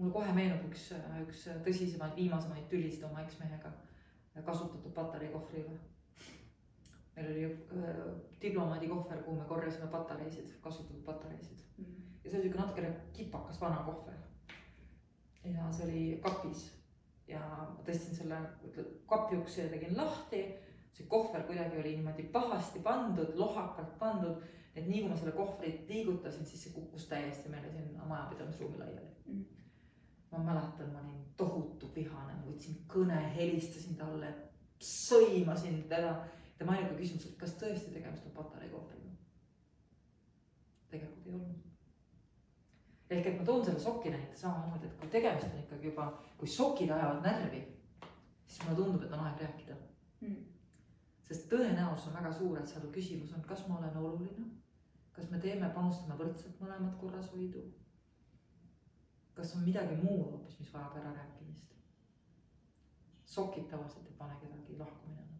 Mulle kohe meenub üks tõsisemaid viimasemaid tülisid oma eksmehega kasutatud patareikohvri üle. Meil oli diplomaadi kohver, kuhu me korjasime patareisid, kasutatud patareisid. Ja see oli natukene kipakas vana kohver. Ja see oli kapis. Ja ma tõstin selle kapjuksi ja tegin lahti. See kohver kuidagi oli niimoodi pahasti pandud, lohakalt pandud. Et nii kui ma selle kohvrit liigutasin, siis see kukkus täiesti meile sinna majapidamisruumi laiali. Ma mäletan, ma olin tohutu vihane, ma võtsin kõne, helistasin talle, sõimasin teda. Ja ma ainuke küsimus, et kas tõesti tegemist on patareikohvriga? Tegelikult ei olnud. Ehk et ma toon selle soki näite samamoodi, et kui tegemist on ikkagi juba, kui sokid ajavad närvi, siis mulle tundub, et on aeg rääkida. Sest tõenäosus on väga suur, et seal küsimus on, kas ma olen oluline, kas me panustame võrdselt mõlemad korrashoidu, kas on midagi muud hoopis, mis vajab ära rääkimist. Sokid tavaliselt ei pane kedagi lahkumine.